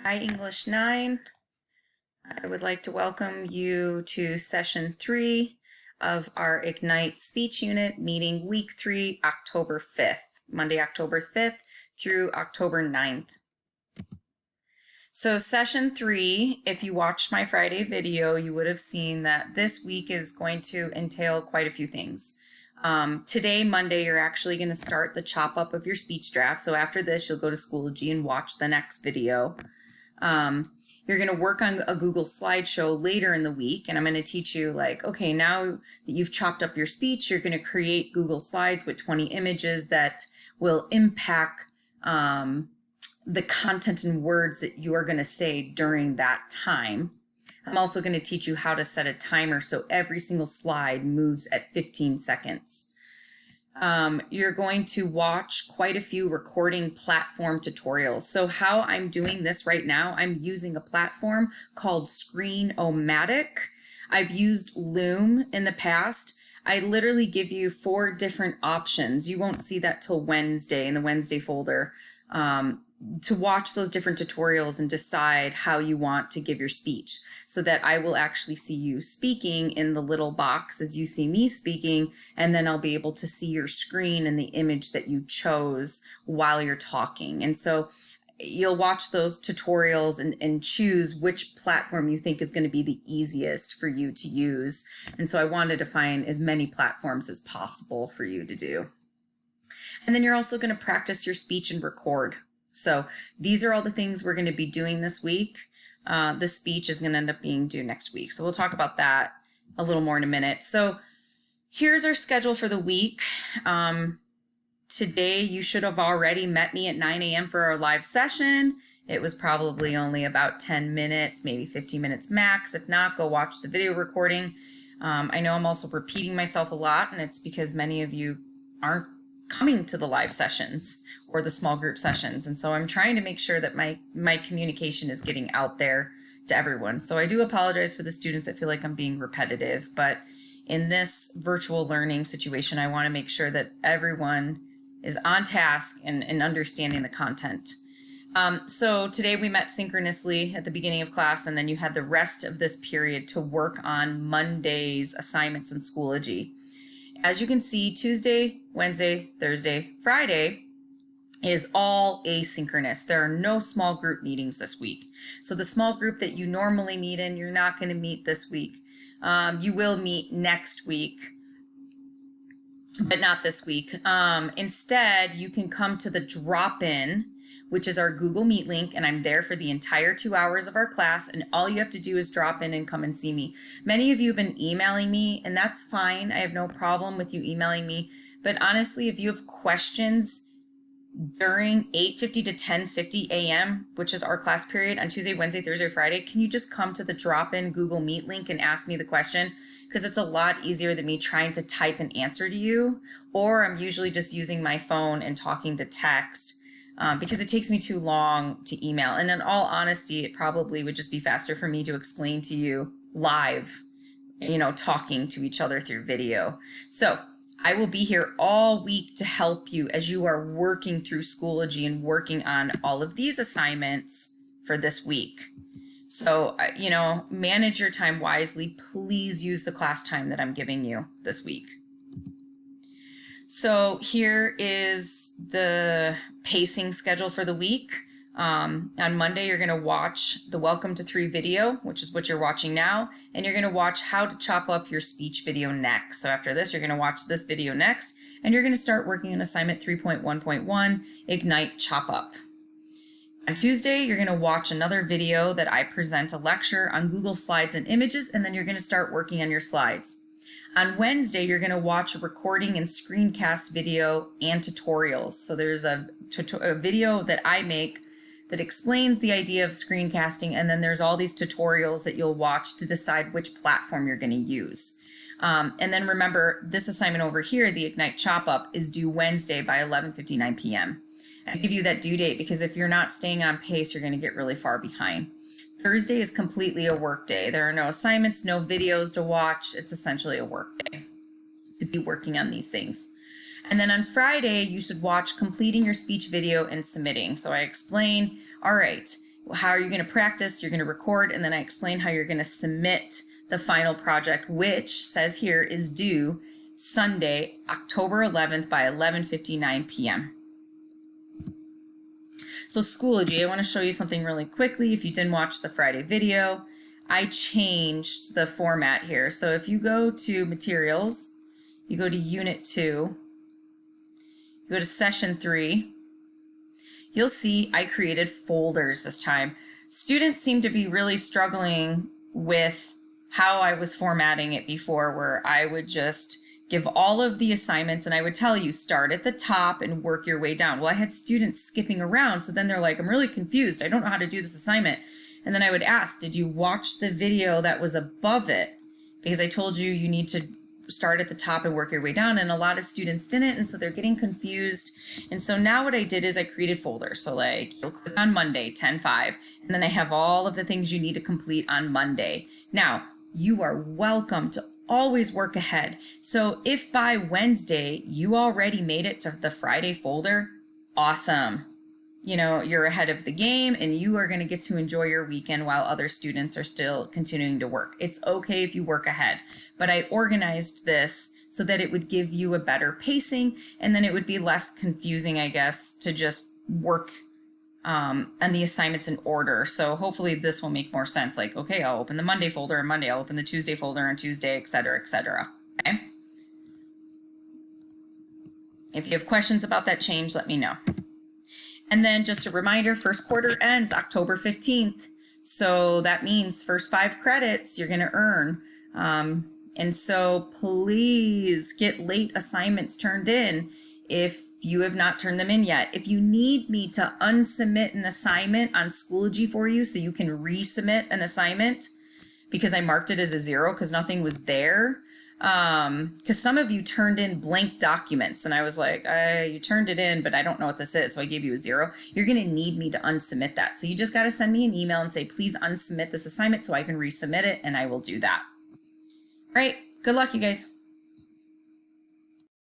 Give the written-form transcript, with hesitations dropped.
Hi, English 9. I would like to welcome you to session 3 of our Ignite speech unit meeting week 3, October 5th, Monday, October 5th through October 9th. So session 3, if you watched my Friday video, you would have seen that this week is going to entail quite a few things. Today, Monday, you're actually going to start the chop up of your speech draft. So after this, you'll go to Schoology and watch the next video. You're going to work on a Google slideshow later in the week, and I'm going to teach you like, okay, now that you've chopped up your speech, you're going to create Google Slides with 20 images that will impact the content and words that you are going to say during that time. I'm also going to teach you how to set a timer so every single slide moves at 15 seconds. You're going to watch quite a few recording platform tutorials. So how I'm doing this right now, I'm using a platform called Screen-O-Matic. I've used Loom in the past. I literally give you 4 different options. You won't see that till Wednesday in the Wednesday folder. To watch those different tutorials and decide how you want to give your speech so that I will actually see you speaking in the little box as you see me speaking, and then I'll be able to see your screen and the image that you chose while you're talking. And so you'll watch those tutorials and choose which platform you think is going to be the easiest for you to use. And so I wanted to find as many platforms as possible for you to do. And then you're also going to practice your speech and record. So these are all the things we're going to be doing this week. The speech is going to end up being due next week. So we'll talk about that a little more in a minute. So here's our schedule for the week. Today, you should have already met me at 9 a.m. for our live session. It was probably only about 10 minutes, maybe 15 minutes max. If not, go watch the video recording. I know I'm also repeating myself a lot, and it's because many of you aren't coming to the live sessions or the small group sessions. And so I'm trying to make sure that my communication is getting out there to everyone. So I do apologize for the students that feel like I'm being repetitive, but in this virtual learning situation, I want to make sure that everyone is on task and understanding the content. So today we met synchronously at the beginning of class, and then you had the rest of this period to work on Monday's assignments in Schoology. As you can see, Tuesday, Wednesday, Thursday, Friday is all asynchronous. There are no small group meetings this week. So the small group that you normally meet in, you're not going to meet this week. You will meet next week, but not this week. Instead, you can come to the drop-in, which is our Google Meet link, and I'm there for the entire 2 hours of our class, and all you have to do is drop in and come and see me. Many of you have been emailing me, and that's fine. I have no problem with you emailing me, but honestly, if you have questions during 8:50 to 10:50 a.m., which is our class period on Tuesday, Wednesday, Thursday, Friday, can you just come to the drop-in Google Meet link and ask me the question? Because it's a lot easier than me trying to type an answer to you, or I'm usually just using my phone and talking to text. Because it takes me too long to email. And in all honesty, it probably would just be faster for me to explain to you live, talking to each other through video. So I will be here all week to help you as you are working through Schoology and working on all of these assignments for this week. So, manage your time wisely. Please use the class time that I'm giving you this week. So here is the pacing schedule for the week. On Monday, you're going to watch the Welcome to 3 video, which is what you're watching now, and you're going to watch how to chop up your speech video next. So after this, you're going to watch this video next, and you're going to start working on assignment 3.1.1, Ignite Chop Up. On Tuesday, you're going to watch another video that I present a lecture on Google Slides and images, and then you're going to start working on your slides. On Wednesday, you're going to watch a recording and screencast video and tutorials. So there's a video that I make that explains the idea of screencasting, and then there's all these tutorials that you'll watch to decide which platform you're going to use. And then remember, this assignment over here, the Ignite Chop Up, is due Wednesday by 11:59 p.m. I give you that due date because if you're not staying on pace, you're going to get really far behind. Thursday is completely a work day. There are no assignments, no videos to watch. It's essentially a work day to be working on these things. And then on Friday, you should watch completing your speech video and submitting. So I explain, all right, how are you going to practice? You're going to record, and then I explain how you're going to submit the final project, which says here is due Sunday, October 11th by 11:59 p.m. So Schoology, I want to show you something really quickly. If you didn't watch the Friday video, I changed the format here. So if you go to Materials, you go to Unit 2, you go to Session 3, you'll see I created folders this time. Students seem to be really struggling with how I was formatting it before, where I would just give all of the assignments and I would tell you start at the top and work your way down. Well, I had students skipping around, so then they're like, I'm really confused. I don't know how to do this assignment. And then I would ask, did you watch the video that was above it? Because I told you you need to start at the top and work your way down, and a lot of students didn't, and so they're getting confused. And so now what I did is I created folders. So like you'll click on Monday 10:05, and then I have all of the things you need to complete on Monday. Now you are welcome to always work ahead. So if by Wednesday you already made it to the Friday folder, awesome. You know, you're ahead of the game and you are going to get to enjoy your weekend while other students are still continuing to work. It's okay if you work ahead, but I organized this so that it would give you a better pacing, and then it would be less confusing, I guess, to just work on the assignments in order. So hopefully this will make more sense. Like, okay, I'll open the Monday folder on Monday, I'll open the Tuesday folder on Tuesday, etc., etc. Okay. If you have questions about that change, let me know. And then just a reminder, first quarter ends October 15th. So that means first 5 credits you're going to earn. And so please get late assignments turned in if you have not turned them in yet. If you need me to unsubmit an assignment on Schoology for you so you can resubmit an assignment because I marked it as a 0 because nothing was there, because some of you turned in blank documents and I was like, you turned it in, but I don't know what this is, so I gave you a 0. You're going to need me to unsubmit that. So you just got to send me an email and say, please unsubmit this assignment so I can resubmit it, and I will do that. All right, good luck, you guys.